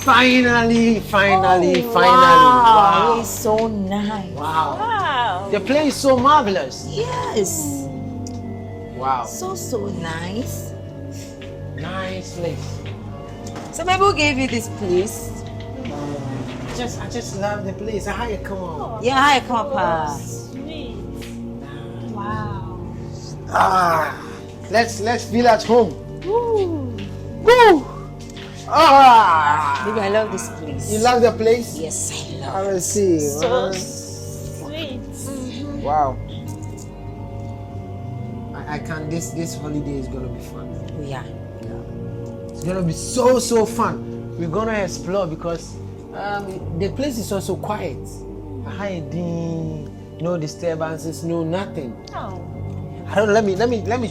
Finally. Wow. It's so nice. Wow. The place is so marvelous. Yes. Wow. So nice. Nice place. So maybe who gave you this place? I just love the place. How you come on? Yeah, hi, come up. Sweet. Wow. Let's feel at home. Woo. Woo! Baby, I love this place. You love the place? Yes, I love I will see. So sweet. Wow. I can't. This holiday is gonna be fun. Yeah. It's gonna be so fun. We're gonna explore because the place is also quiet. Hiding, no disturbances, no nothing. Oh. I don't. Let me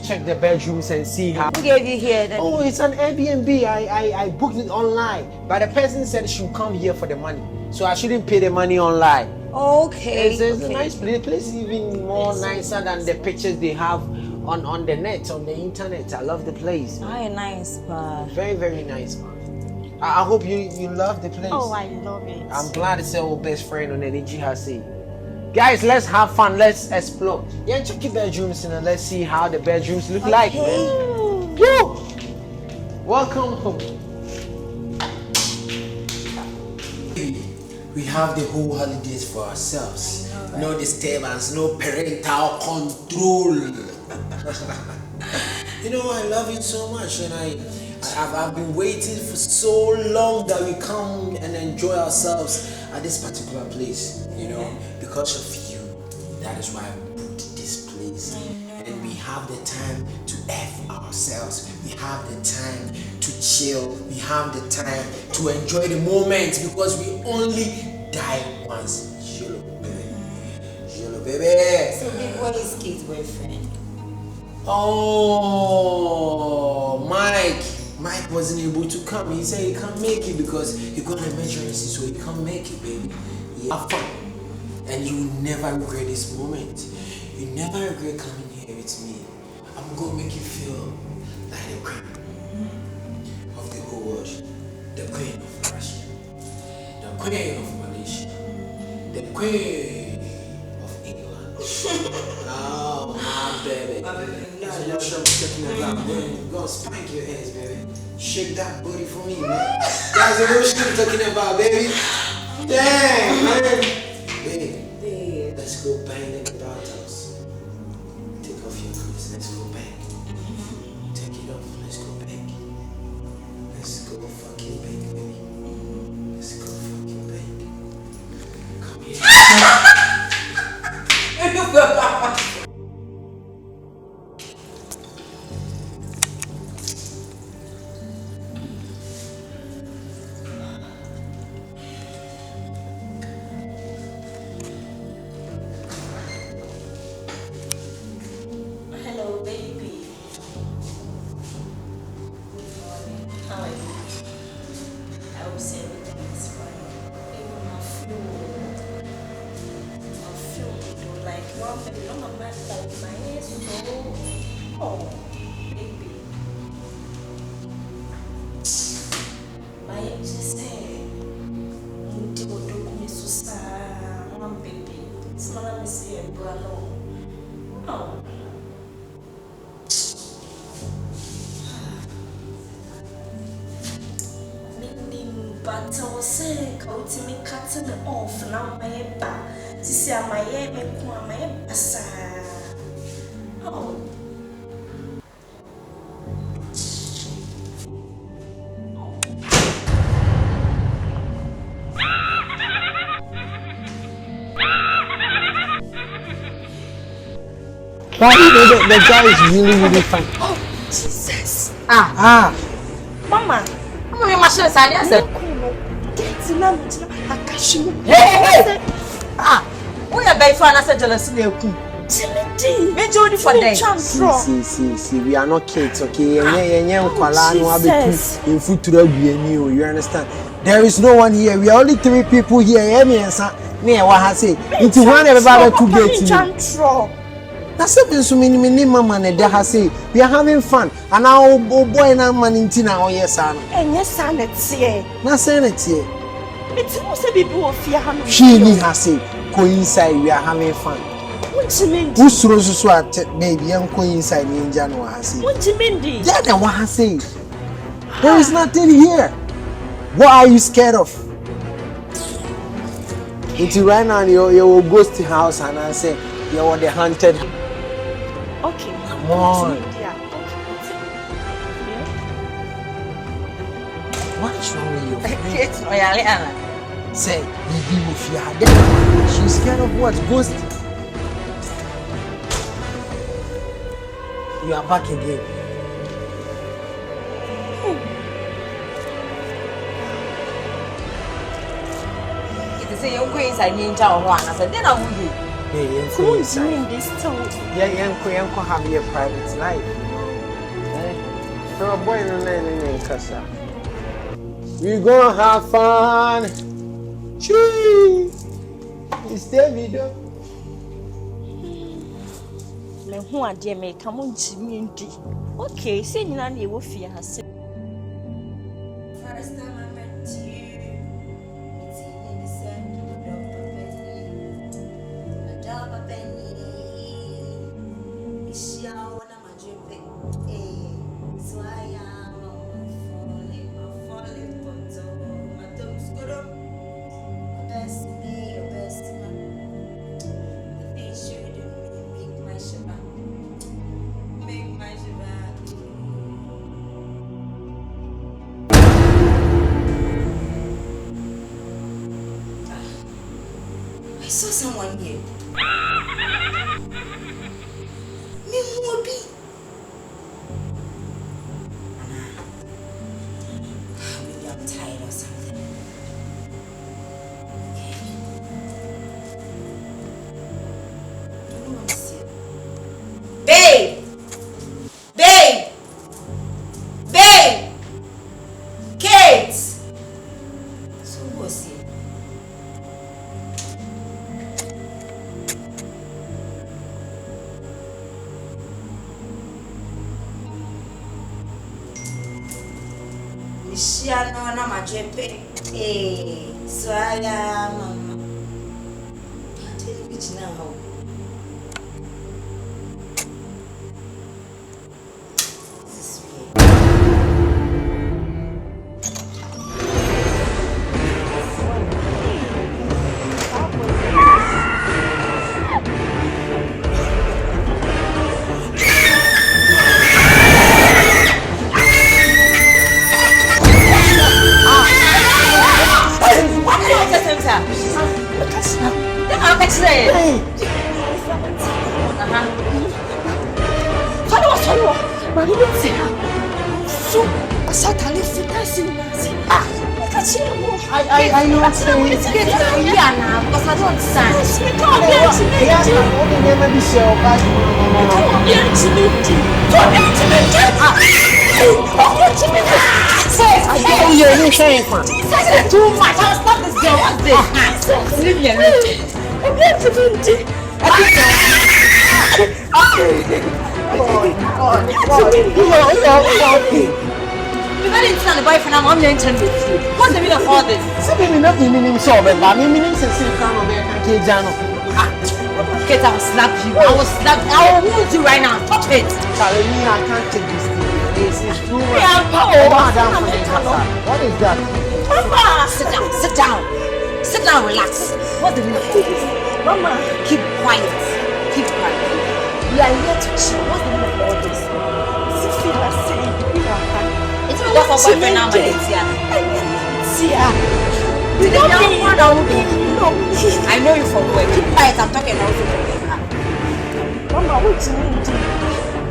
check the bedrooms and see how. Who gave you here? Then? Oh, it's an Airbnb. I booked it online, but the person said she should come here for the money, so I shouldn't pay the money online. Okay. It's a nice place. The place is even more nicer than the pictures they have on the net, on the internet. I love the place. Nice, but Very nice, man. I hope you love the place. Oh, I love it. I'm glad it's our best friend on Energy has said. Guys, let's have fun. Let's explore. Yeah, check your bedrooms and let's see how the bedrooms look like. Man. Woo! Welcome home. We have the whole holidays for ourselves. No disturbance, no parental control. You know, I love it so much, and I've been waiting for so long that we come and enjoy ourselves at this particular place. You know, because of you. That is why I put this place, and we have the time to F ourselves. We have the time to chill. We have the time to enjoy the moment because we only die once. Jolo baby. so big boy is Kate's boyfriend. Oh, Mike wasn't able to come. He said he can't make it because he got an emergency, so he can't make it, baby. Have fun, and you will never regret this moment. You never regret coming here with me. I'm gonna make you feel like the queen of the whole world, the queen of Russia, the queen of Malaysia, the queen of England. Oh, my baby. That's what I'm talking about. Go spank your hands, baby. Shake that booty for me, man. That's the real shit I'm talking about, baby. Dang, man. Babe, let's go bang in the bathhouse. Take off your clothes, let's go bang. Take it off, let's go bang. Let's go fucking bang, baby. Let's go fucking bang. Come here. Hello, baby. Good morning. How are you? I hope everything is fine. Even my feel like one baby, no my mind like my hair so. Oh, baby. My just say, "Muti bodo kumisusa, one baby." Small me say, "Bralo." Oh. But I was saying, "Kauti me cutting me off now my ba. Sisi amaye me ku amaye basa." Oh. The guy is really fine. Oh, Jesus. Mama. I'm going to say, hey. Who are you for? I said, jealousy. See, we are not kids, okay? You understand? There is no one here. We are only 3 people here. Near what I say. Into one everybody 2 gates. Na seven so many mama na dey say we are having fun and our boy na man intina o yes an. Enye sanete. Na sanete. It's no say bibi wo fia ha no. She ni ha say go inside we are having fun. Unchimindi. Usuro so at baby and go inside ni nja no ha say. Unchimindi. Yeah, then what I say? There is nothing here. What are you scared of? It's right now your ghost house and I say you're the haunted. Okay. Come on. What's wrong with your friend? It's Oyale. Say, Bibi Mufia. She's scared of what? Ghost. You are back again. Say you go inside ninja or one. I said, then I will do. Hey, Who is doing this too? Yeah, Yanko have your private life. So a boy no name Kasa. We gonna have fun. Chee. It's David. Me who ade me come on Jimindi. Okay, say you na wo fia ha say. First time I met you, it's in the same job a penny. It's your one of my dream. So I am falling, but my thumbs good up. Best be your best man. The things you do make my shiver. Make my shiver. I saw someone here. Me Mobi. Maybe I'm tired or something. Okay. Don't know what to say. Babe! Babe! Babe! Kate! So who was here? Michiano na majepe. So I am mama. Tell me which now. This is weird. I know what saying. It's good to know you now because I don't understand. Maybe show back. Too much. I'll stop this girl. What's this? Leave me You better tell the boyfriend I'm on the internet with you. What's the meaning of all this? Meaning so, but meaning since you can't be Kate, I will slap you. I will wound you right now. Stop it. Charlie, I can't take this thing. This is too much. What is that? Mama, sit down. Sit down, relax. What's the meaning of all this? Mama, Keep quiet. We are here to chill. What's the meaning of all this? Sophia say you are happy. It's because of boyfriend now, Malaysia. I know you from where. Keep quiet. I'm talking also from where. Mama, what do you mean?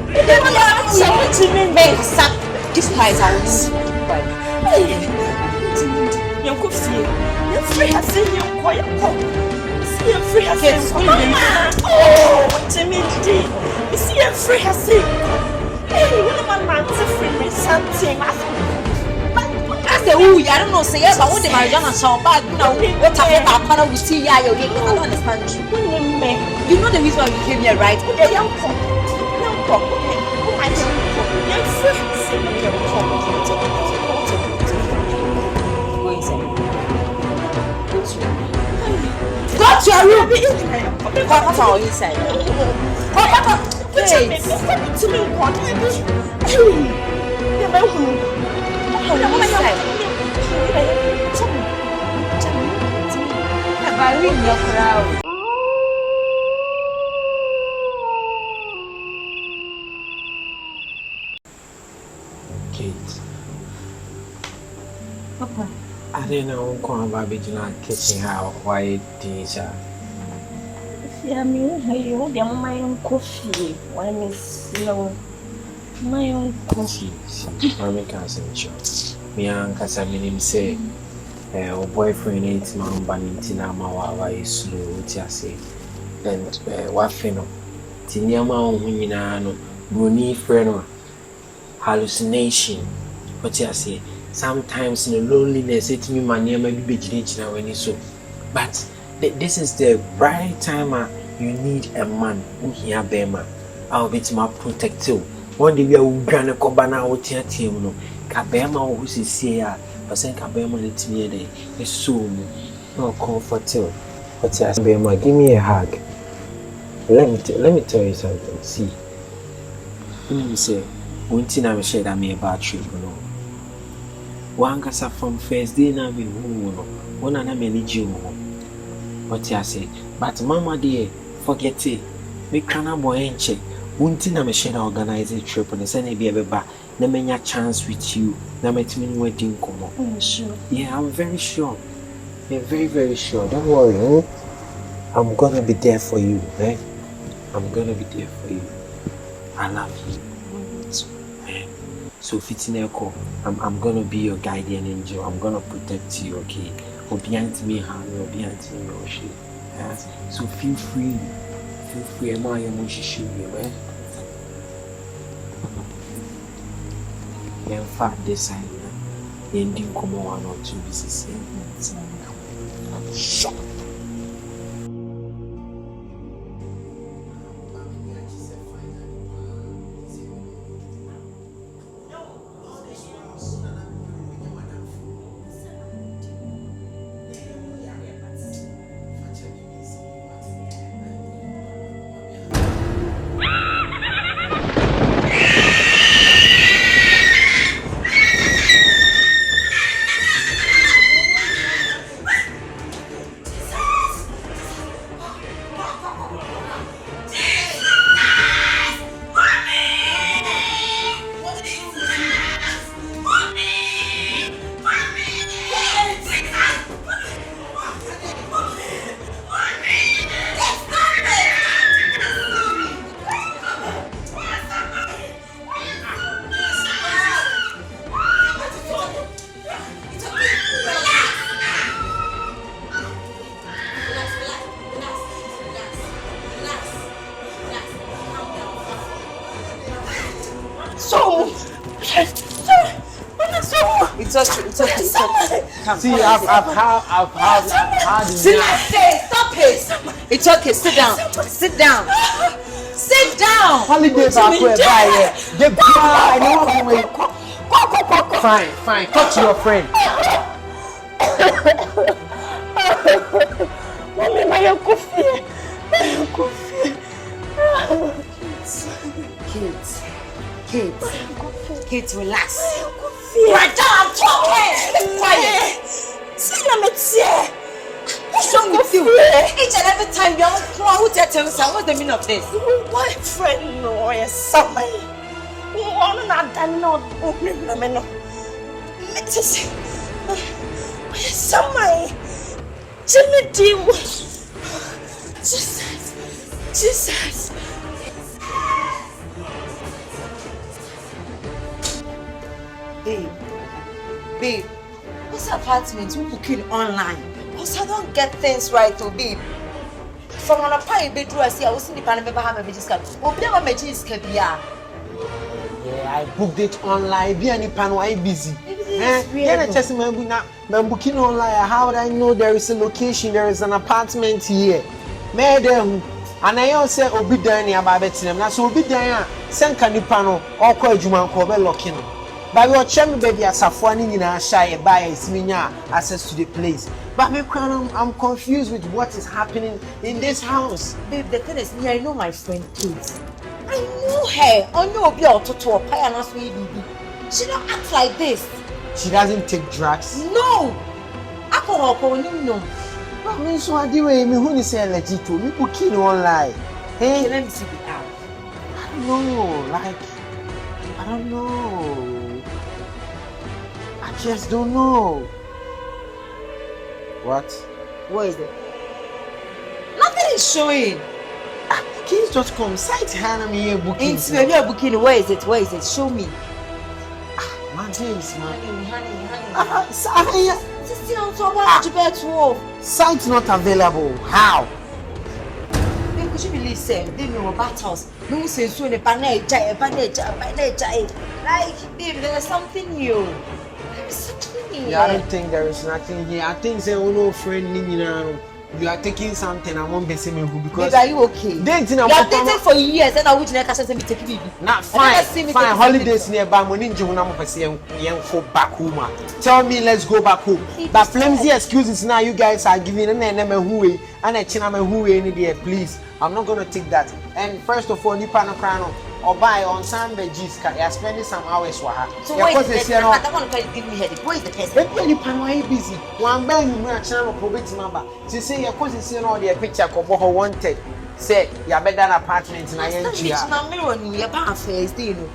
What do you mean? Make stop. Keep quiet. I will lose you. You're free. You're free. I say you're quiet. You're free. I say, Mama. Oh, what do you mean? You see, you're free. I say, hey, what am I man to free me something? I say, oh, I don't know. Say, yes, I want the Marijuana shop. But no, what have you about? We see, yeah, you don't understand. You know the reason why we came here, right? Okay, young pop. Okay. Oh my God. Young friends. Okay, Go inside. Go to your room. Come on inside. Come. Kate. To me, what? Have in your crowd. Kate. Papa. I didn't know about the kitchen how why these are. Yeah, me, you, the my own coffee. Why miss no? My own coffee. Mommy can't say me and Casamini say, boyfriend needs my banana, my is slow, what you say. And what fino? Tinyama Winano, Bruni friend, hallucination, what you say. Sometimes in the loneliness, it's me, my name may be beginning when you so. But this is the right time you need a man who here Bema. I'll be to my protective. One day we are going to go back now with your team. No, Kabema who is here, but saying Kabema let me there is so no comfortable. But yes, Bema, give me a hug. Let me tell you something. See, you say one thing I'm sure that me about trip, you know. One gasa from first day na me who no one na me need you. What you say? But mama dear, forget it. Me crana boy enche. One thing I'm sure that organize a trip and send be eba. Na me chance with you. Na me timi wedding come. I'm sure. Yeah, I'm very sure. Yeah, very very sure. Don't worry. I'm gonna be there for you, eh? I'm gonna be there for you. I love you. So Fitineko, I'm gonna be your guardian angel. I'm gonna protect you, okay? Or behind me, or behind me, or shit. So feel free. Am I your show you, eh? In fact, this time, the ending come 1 or 2 visits. I'm shocked. It's okay. Come. See, I've had Stop it. It's okay. Sit down. Holidays are going by. I know Fine. Talk to your friend. Mommy, my coffee. Kate, relax. Right down, I'm talking. Quiet. See, I'm here. What's wrong with you? Each and every time you're who tell me what's the meaning of this? Boyfriend, no, yes, somebody. One not done, no, no. It is somebody. Jimmy D. Jesus. Babe, what's apartment? We booking online. Because I don't get things right, oh babe. From an apartment bedroom, I see I was in the panel have a magic. Oh, never magic is Kabia. Yeah, I booked it online. Be any pan why busy. I'm booking online. How would I know there is a location? There is an apartment here. Madam, And I say obi dan ni aba betem na so obi dan a senka nipa no okọ adwuma nko be locking no. But we check me baby asafo ani nyina shy buy isminya access to the place. But me I'm confused with what is happening in this house. Babe, the thing is, me, I know my friend Kate. I know her. I know Obi Ototo Paya na so baby. She don't act like this. She doesn't take drugs. No. Alcohol ko no. But me so adi we me who ni say legit o me booking online. Hey, Okay, let me see the app. I don't know. I just don't know. What? What is it? Nothing is showing. Bookings just come. Site hand me here bookings. It's maybe a booking. Where is it? Where is it? Show me. Man, James, man. Honey. Sorry. Sister, I'm so about to bed 12. Site not available. How? Babe, could you believe saying they know about house? No say so the panel jai. Like, babe, there's something new. There's something new. Yeah, I don't think there is nothing here. I think say no friend you are taking something I won't be saying who because babe, are you okay? dating you have dated for years and I would never say me take baby. Nah, fine. Holidays nearby. Money you want to say go back home. Tell me let's go back home. But flimsy excuses now you guys are giving and who and a chiname who any day. Please, I'm not gonna take that. And first of all, Nipa no crown or buy on some veggies. You're spending some hours for her. So why is the person? I don't want to give me headache. Where is the person? But when Nipa no busy, one bang you a channel probate member. To say your cousin see all the picture of what wanted. Say you're better than apartment in Nigeria. I'm not on your bar first, you know.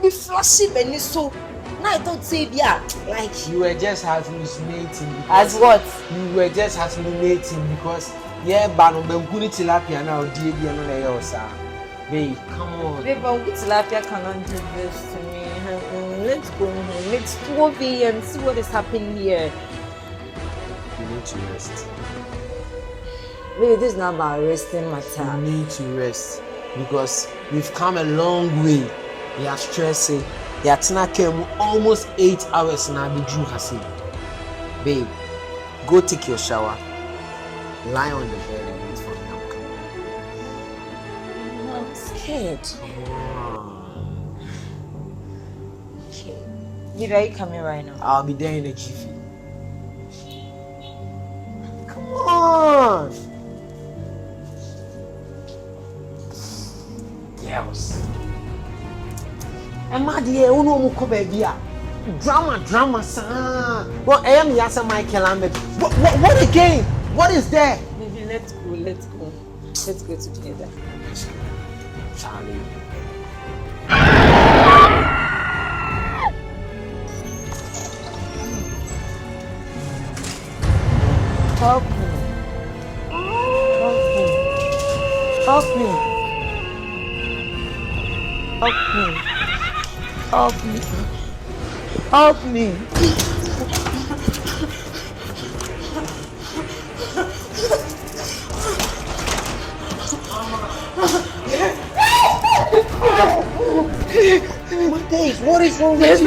Be flashy, and so. Now I don't say yeah, like you were just hallucinating. As what? You were just hallucinating because yeah, bano benkuni tilapia now die no na yosa. Babe, come on. Babe, tilapia cannot do this to me. Let's go home. Let's go and see what is happening here. You need to rest. Babe, this is not about resting matter. You need to rest because we've come a long way. We are stressing. Yatina came almost 8 hours now. Be Drew Hasi. Babe, go take your shower. Lie on the bed and wait for me. I'm scared. Okay. Babe, are you coming right now? I'll be there in a jiffy. Come on. Yes. Emma dear, uno muko baby. Drama, son. Well, I am Yasa Michael Lambert. What again? What is there? Baby, let's go. Let's go together. Charlie. Help me. Help me. What is wrong with you?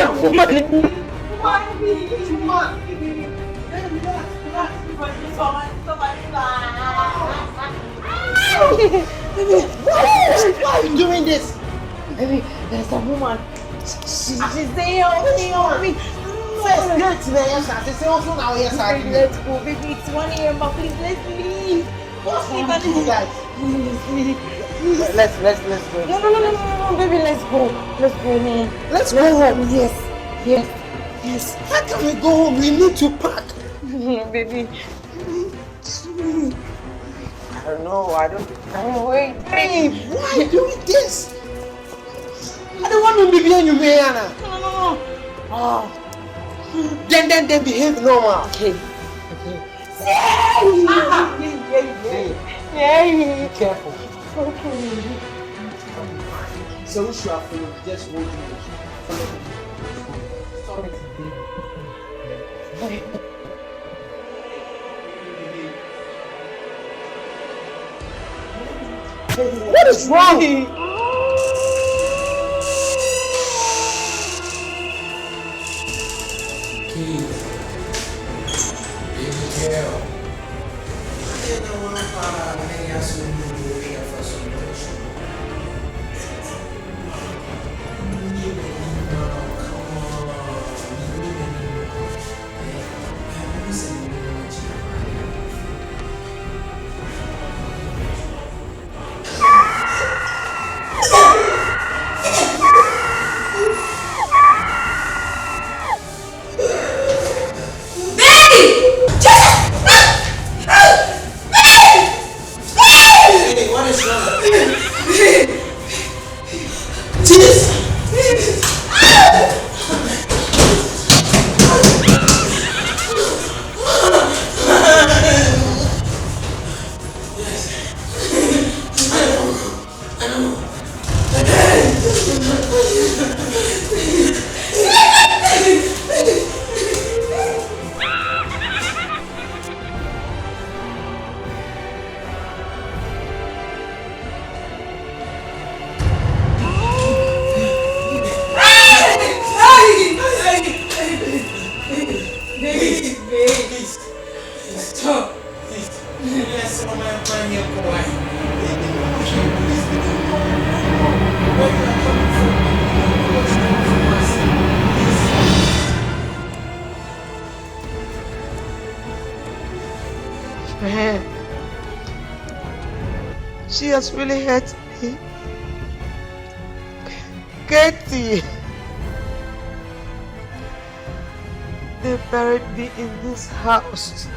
Why are you doing this? Baby, there's a woman. She's there. Baby, Let's go. let's go. Baby, it's 1 a.m. But please, let's leave. What's wrong with you guys? Let's go. No, baby, let's go. Let's go, man. Let's go home. Yes. How can we go home? We need to pack. Baby. I don't know. I don't. Wait, Babe, why are you doing this? I don't want to be behind you, Mariana. No. Oh. Then behave normal. Okay. Be careful. Okay. So we should have just hold you. Sorry, baby. What is wrong? Baby girl. I didn't know what has really hurt me. Katie. They buried me in this house.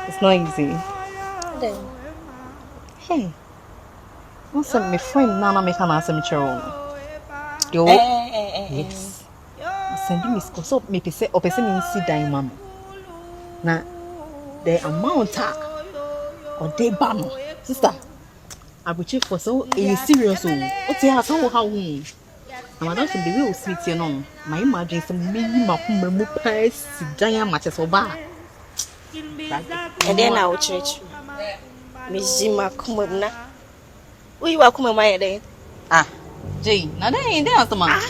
It's not easy. Then. Hey. What's my friend Nana make an answer me chero? Yo. Yes. Send me so me pese o pese me si dan mama. Na the amount or they ban sister. Abuchi for so is serious o. O ti ha so how hu. Na madam from the way o sweet you know. My imagine some many makum mu pass dan matches oba. And then I will church. Miss Jima Kumana. We were coming my day. Ah, Jay, now they ain't there, man.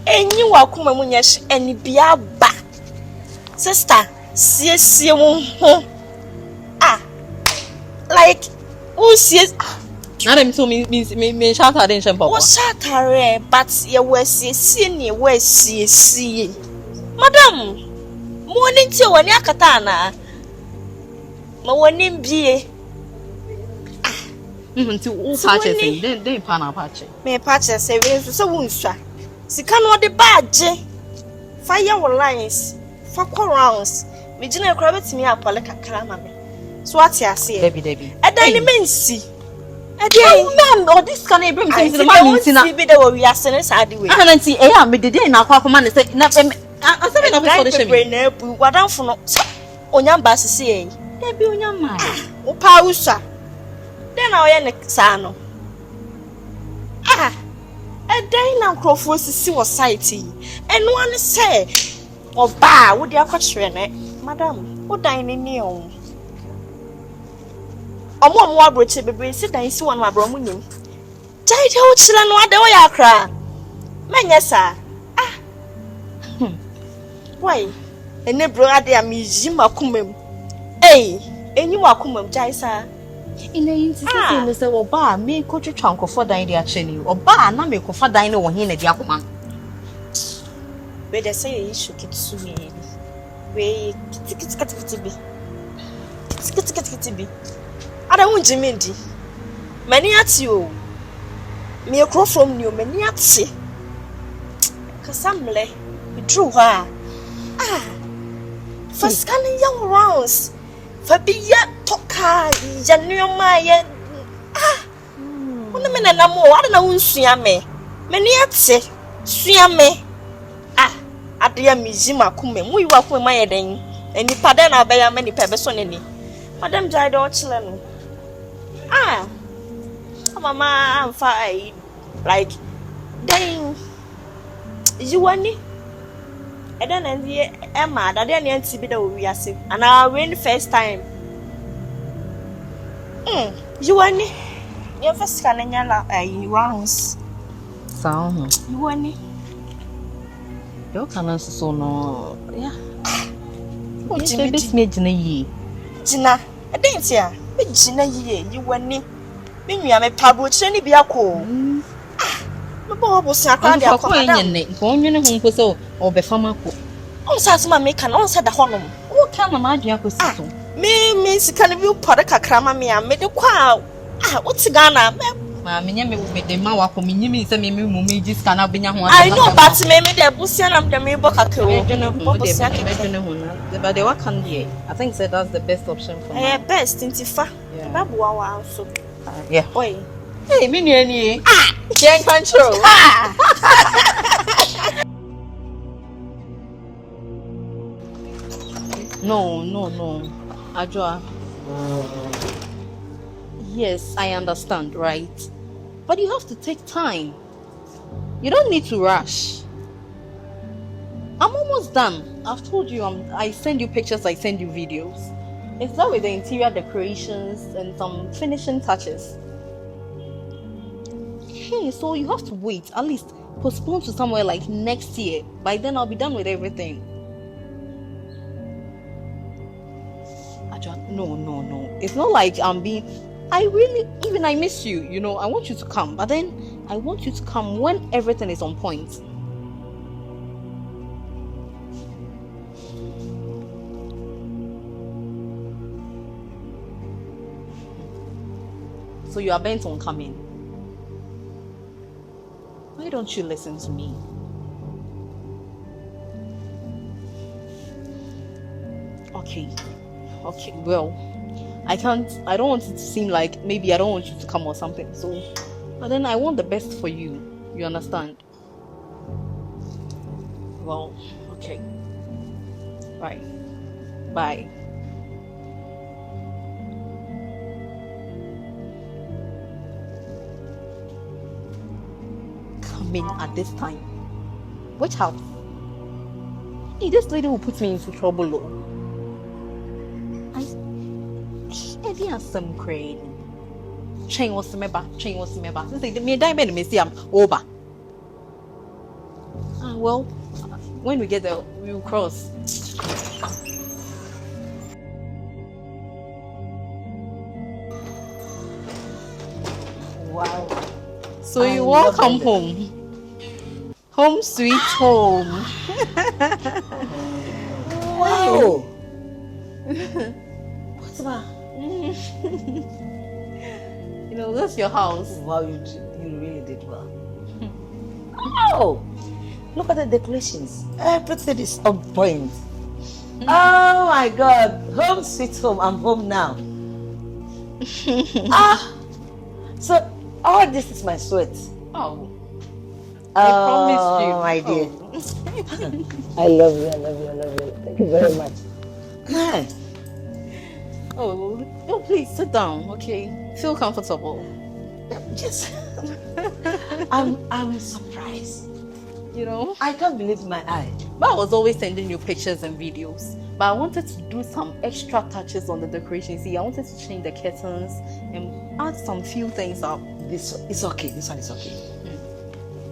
And you are coming when you're any biaba. Sister, see, ah, like, who sees? Now them so me shout at them, Papa. What shout her, but you were see, where see. Madam, morning till when you're katana. No one in be. Until all patches, then pana patch. Me patches say we so wunsa. Sika no de badge. Fire lines. For rounds. Me gina kra betimi apole kakra ma me. So what you say? Debbie. E dan ni mensi. E dey man or this can bring things to the man ntina. See be there we are saying sad way. Ah nanti eh am de dey na akwa man say na say me na be for the shame. Na bu wadanfo no. Onyamba sese e. Debbie onyamba. O pa usa. Then I am Sano. Ah, a day now Crawford see was sighty. And one say, or bar, would you have Madam, what dining in you? A more bridge, baby, sit down, see one my bromunim. Tight old children, what the way I cry. Man, yes, sir. Ah, why? And the brother, museum, eh, and you are come, Jaisa. In the instance, say oba me ko twetwa nkofo dan de ache ni oba na me kofa dan ne wo hin na de akoma we dey say you should get to me we kiti bi ada won jimendi mani ati o me ekro from ni o mani ati kasamle we drew ha ah for scanning young rounds Fabia toka Januama yen ah Una mena na mo ada na unsua me meni ate sua me ah ade mi jima kume mu yiwa kume maye den eni pada na be ya mani pebe so neni madam jai do chile no ah mama am fine like then you want I don't know Emma, that they need to be the we are sick. And I win first time. You want it? Your first scanning rounds. Sound. You want it? You can so no. Yeah. Oh, Jimmy, this made Jina. Jina, I didn't hear. Jina, you want it? Maybe I'm a pabo, Chenny be a call. Bobo sakra de akwa ne ko nwene hu nko so obefama ko on sa so ma make an on sa da honom wo ka na ma adua ko sito me sika ne bi pore kakra ma me a me de kwa uti Ghana ma me nya me de ma wa ko me nyimi se me mu me ji sika na benya ho I know but me de busia na de me bo kakra wo de hu na but the what can be I think say that's the best option for me best intifa babu wa so yeah boy hey me ni can't control. No. Ajua. Yes, I understand, right? But you have to take time. You don't need to rush. I'm almost done. I've told you I send you pictures, I send you videos. It's done with the interior decorations and some finishing touches. Hey, so you have to wait, at least postpone to somewhere like next year. By then I'll be done with everything. No. It's not like I miss you, I want you to come. But then I want you to come when everything is on point. So you are bent on coming. Why don't you listen to me? Okay. Okay, well, I don't want it to seem like maybe I don't want you to come or something. So, but then I want the best for you. You understand? Well, okay. Bye. Bye. Come in at this time. Which house? Hey, this lady will put me into trouble. Eddie has some crane. Chain was meba. Since they me die me see I'm over. Well, when we get there, we will cross. Wow. So you welcome home. Home sweet home. Wow. What's that? You know, that's your house. Wow, you really did well. Oh, look at the decorations. Everything is on point. Oh my God, home sweet home. I'm home now. So all this is my sweat. Oh, I promised you. Oh my dear. Oh. I love you. Thank you very much. Oh, please sit down. Okay, feel comfortable. Just, I'm surprised. You know, I can't believe my eye. but I was always sending you pictures and videos. But I wanted to do some extra touches on the decoration. See, I wanted to change the curtains and add some few things up. This it's okay. This one is okay.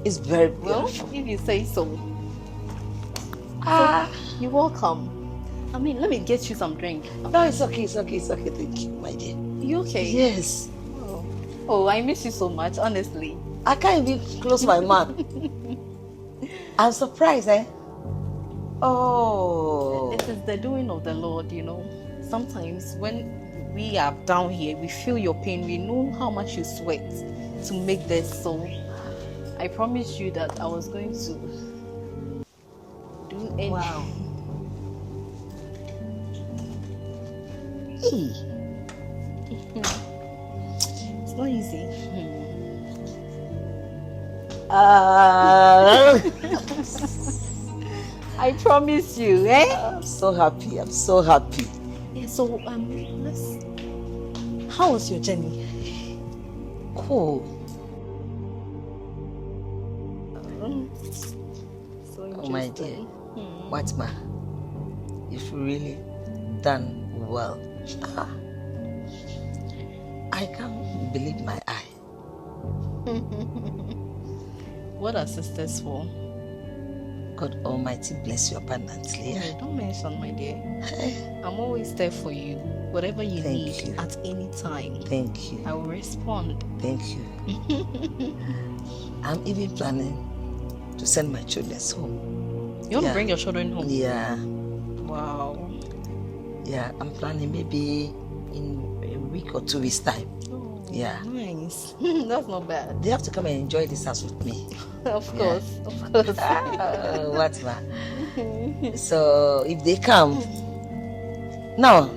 It's very Well, beautiful. if you say so. Ah, You're welcome. I mean, let me get you some drink. no, it's okay. Thank you, my dear. You okay? Yes. Oh, I miss you so much, honestly. I can't even close my mouth. I'm surprised, eh? Oh. It is the doing of the Lord, you know. Sometimes when we are down here, we feel your pain. We know how much you sweat to make this. So I promised you that I was going to do any. Wow. Hey. It's not easy. I promise you, eh? I'm so happy. Yeah, so let's. How was your journey? Cool. So Oh my dear. interesting. What ma? You've really done well. I can't believe my eye. What are sisters for? God Almighty bless you abundantly. Oh, don't mention, my dear. Hey, I'm always there for you. Whatever you Thank need you. at any time, thank you. I will respond. Thank you. I'm even planning to send my children home. You want Yeah. to bring your children home? Yeah. Wow. Yeah, I'm planning maybe in a week or 2 weeks' time. Oh, Yeah. Nice. That's not bad. They have to come and enjoy this house with me. Of Yeah. course. Of course. What ma? So if they come, now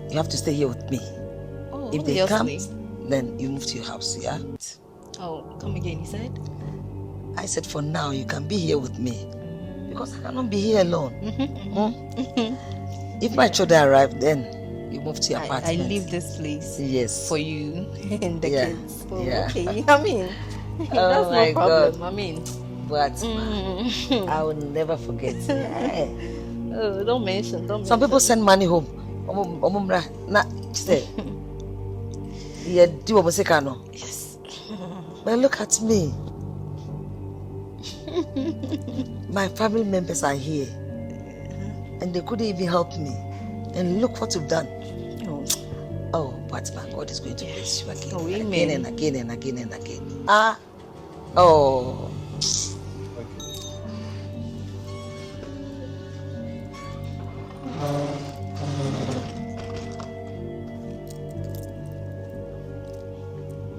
you have to stay here with me. Oh, If they come, obviously. then you move to your house, yeah? Oh, come again, he said? I said for now you can be here with me because I cannot be here alone. If my children arrive, then you move to your I apartment. leave this place Yes. for you and the Yeah, kids. Oh, yeah. okay. I mean, that's my no problem. God. I mean, But I will never forget. Yeah. oh, don't mention. Some people send money home. Omumra na say. Yeah, do what say no. Yes. But look at me. My family members are here. And they couldn't even help me. And look what you've done. Oh, Oh, but my God is going to bless you again. Oh, Again amen. and again and again and again. Ah. Oh.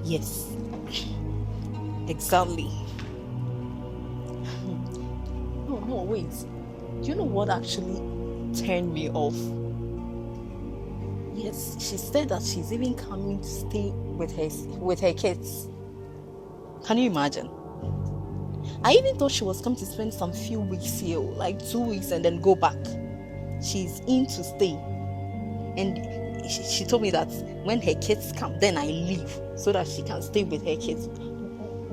Yes. Exactly. No, wait. Do you know what actually turned me off? Yes, she said that she's even coming to stay with her kids. Can you imagine? I even thought she was coming to spend some few weeks here, like 2 weeks, and then go back. She's in to stay. And she told me that when her kids come, then I leave so that she can stay with her kids.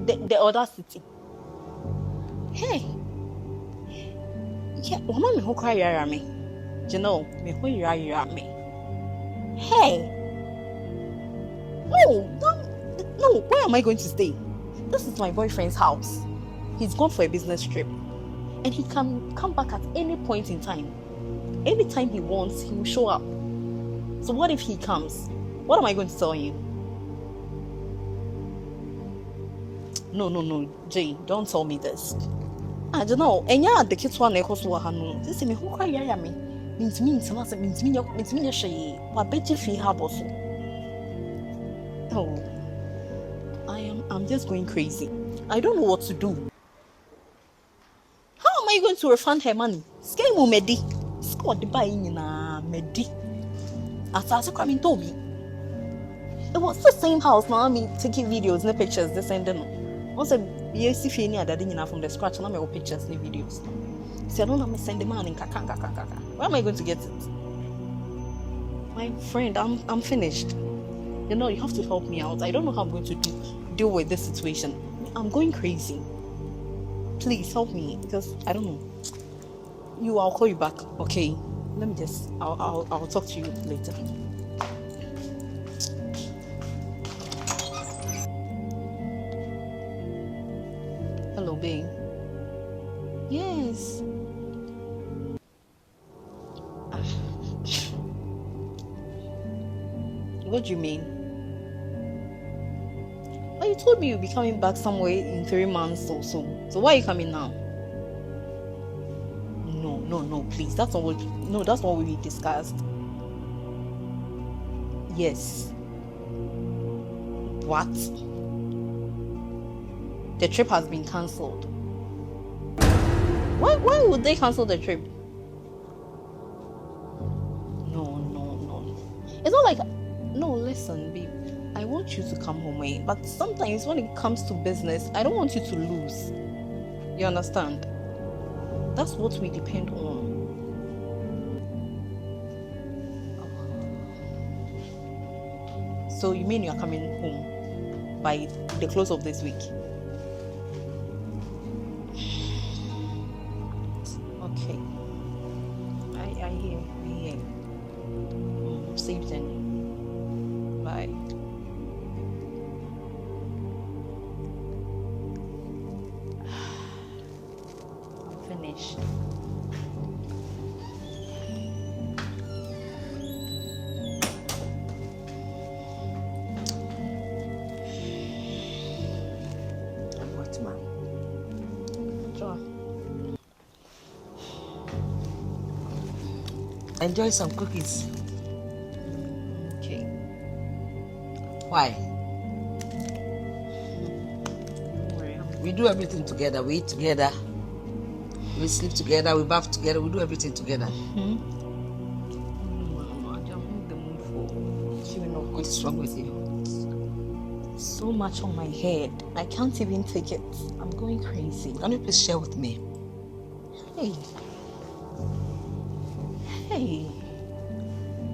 The audacity. Hey. Yeah, Mama me cry yara me. You know, me who yara me. Hey. No, where am I going to stay? This is my boyfriend's house. He's gone for a business trip. And he can come back at any point in time. Anytime he wants, he will show up. So what if he comes? What am I going to tell you? No, Jay, don't tell me this. I don't know. And yeah, the kids want to go to Hanu. This is me who cry me. Means me she. What bet you feel how also? Oh, I'm just going crazy. I don't know what to do. How am I going to refund her money? Skay mo medi. Squad the buy in medi. As I coming to me. It was the same house now. Me taking videos, no pictures, this and that. Also, yes, if you need that from the scratch, and I'm pictures, no videos. So I don't know, send the money. Where am I going to get it? My friend, I'm finished. You know, you have to help me out. I don't know how I'm going to deal with this situation. I'm going crazy. Please help me because I don't know. I'll call you back. Okay. Let me just. I'll talk to you later. Hello, babe. Yes. What do you mean? Well, you told me you'll be coming back somewhere in 3 months or so. So why are you coming now? No, please. That's not what we discussed. Yes. What? The trip has been cancelled. Why would they cancel the trip? No. It's not like... No, listen, babe. I want you to come home, but sometimes when it comes to business, I don't want you to lose. You understand? That's what we depend on. So you mean you're coming home by the close of this week? Okay. I hear. Safe journey. Bye. I'm finished. What, man? Sure. Enjoy some cookies. Okay. Why? Don't worry. We do everything together. We eat together. We sleep together. We bath together. We do everything together. I'm in the mood for chewing up. What is wrong with you? So much on my head. I can't even take it. I'm going crazy. Can you please share with me? Hey.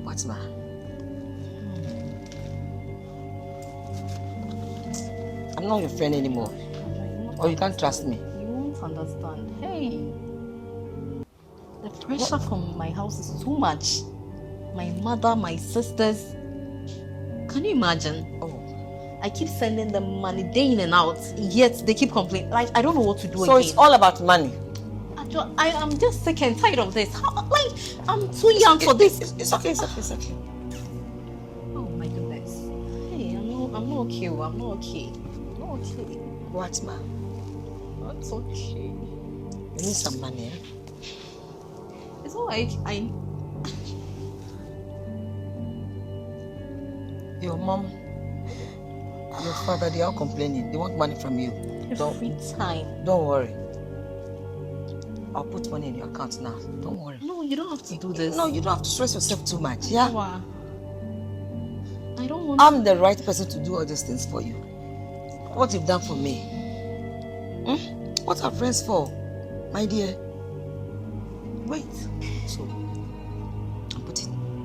What's ma? I'm not your friend anymore. Or you can't trust me. You won't understand. Hey. The pressure from my house is too much. My mother, my sisters. Can you imagine? Oh. I keep sending them money day in and out, yet they keep complaining. Like, I don't know what to do So again. it's all about money. I am just sick and tired of this. Like, I'm too young for this. It's okay. Oh my goodness. Hey, I'm not okay. I'm not okay. What, ma? That's okay. You need some money, eh? It's all like Your mom Your father, they are complaining. They want money from you. Every time. Don't worry. I'll put money in your account now. Don't worry. No, you don't have to do this. No, you don't have to stress yourself too much, yeah? Wow. I don't want I'm the right person to do all these things for you. What you've done for me. What are friends for, my dear? Wait. So, I'm putting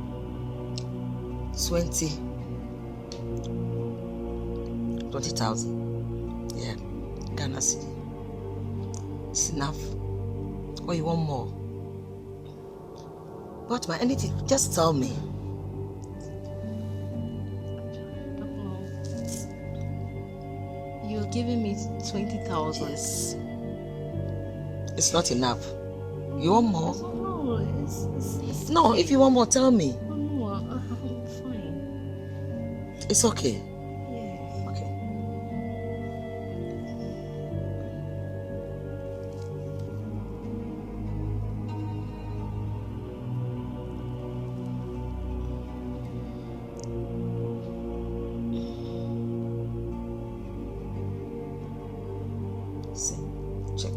20,000. Yeah, Ghana City. It's enough. Or you want more? What, my anything? Just tell me. You're giving me 20,000. Yes. It's not enough. You want more? No, it's No, if you want more, tell me. no, I'm fine. It's okay. Yeah. Okay. See, check.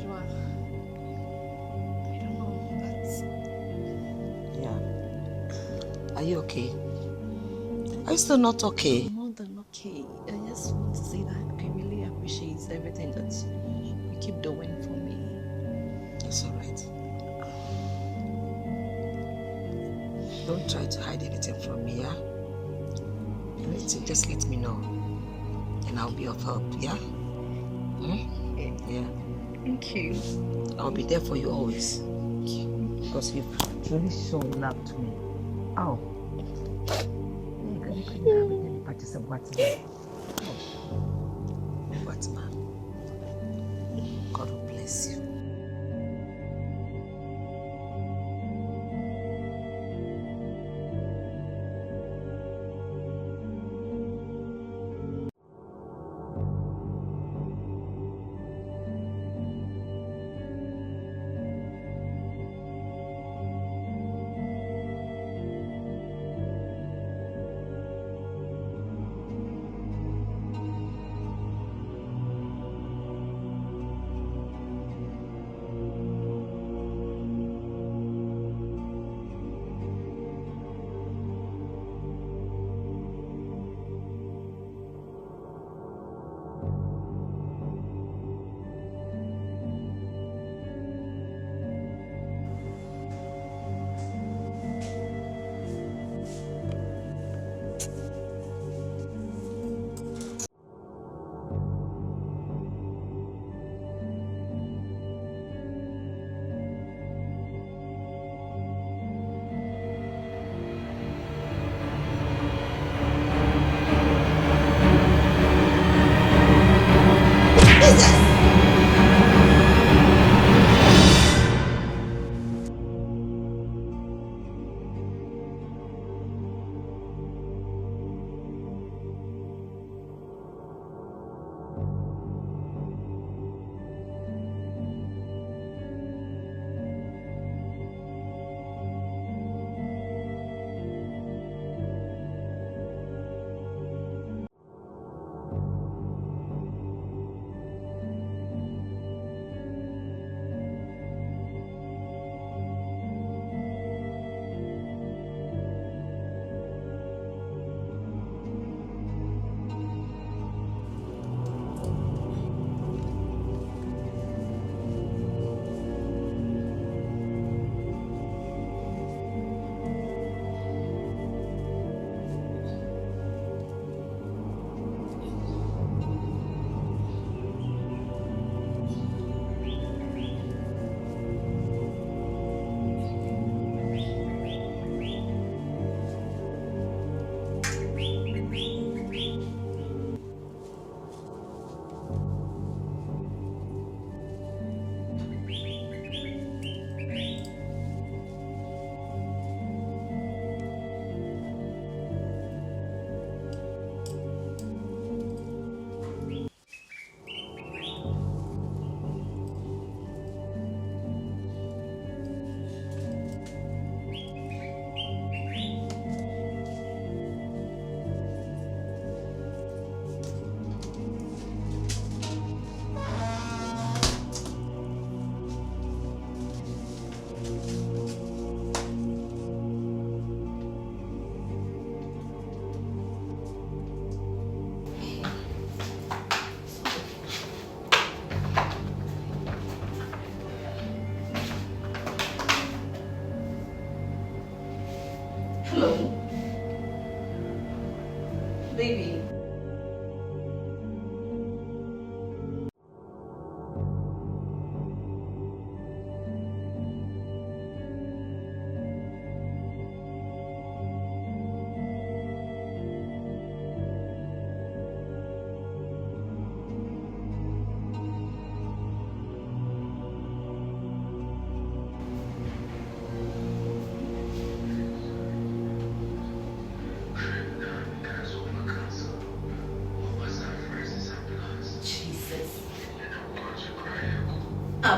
Joa, I don't know, Yeah. Are you okay? Are you still not okay? but more than okay. I just want to say that I really appreciate everything that you keep doing for me. It's alright. Don't try to hide anything from me, yeah? Anything, just let me know. And I'll be of help, yeah? Yeah. Thank you. I'll be there for you always. Because you've truly shown love to me. Oh. What man? God will bless you.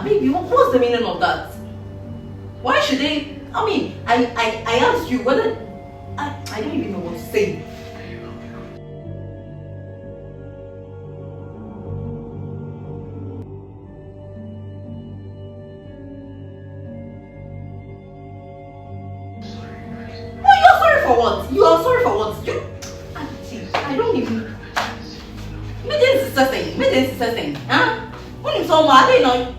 baby, what's the meaning of that? Why should they? I mean, I asked you whether I don't even know what to say. Oh, you're sorry for what? You are sorry for what? I don't even. Me didn't sister thing. Huh? When you saw I didn't know.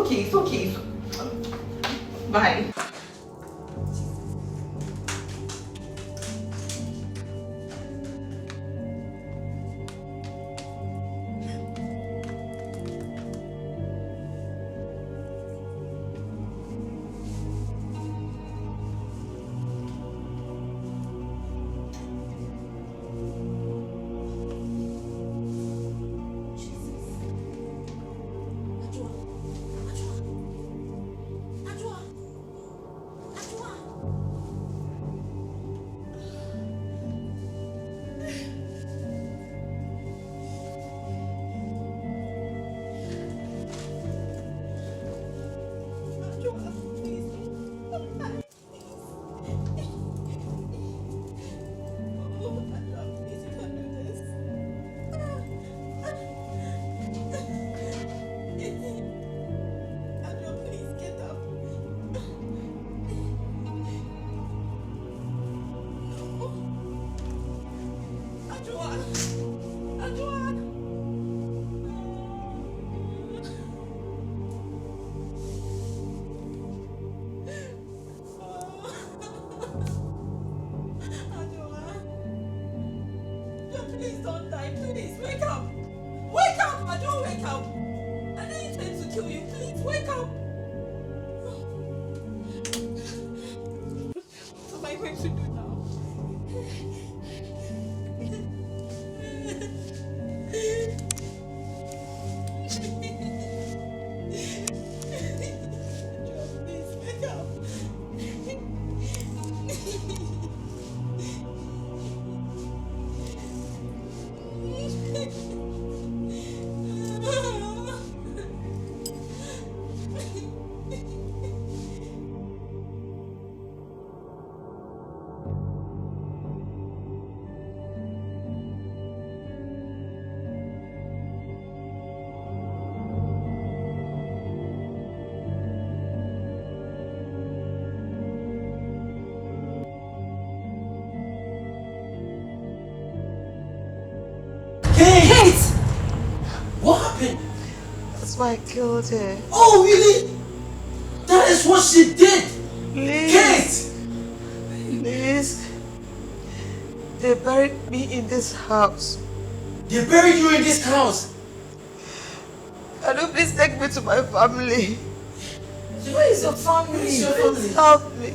It's okay. Bye. Please don't die. Please wake up. Wake up, Adu, wake up. I know you intend to kill you. Please wake up. What am I going to do now? Please wake up. Kate! What happened? That's why I killed her. Oh, really? That is what she did! Please. Kate! Please. They buried me in this house. They buried you in this house? Can you please take me to my family? Where is your family? Where is your family? Please help me.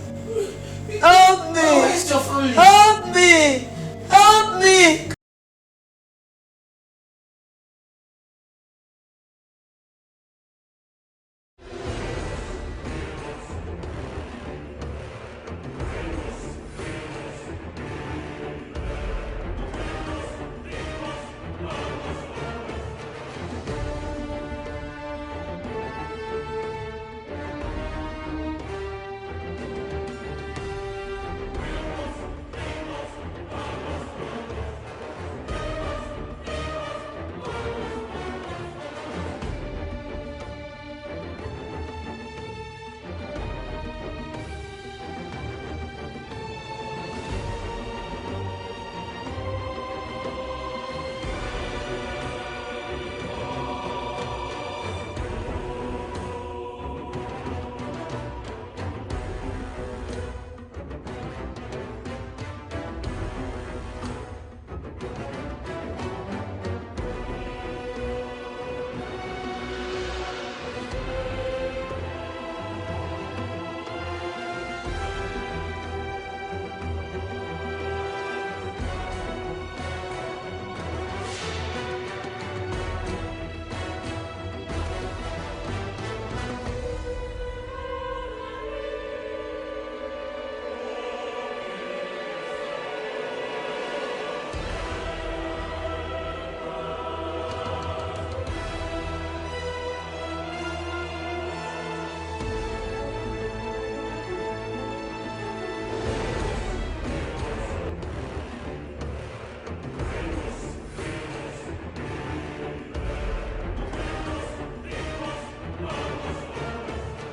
Help me. Where is your family? Help me. Help me.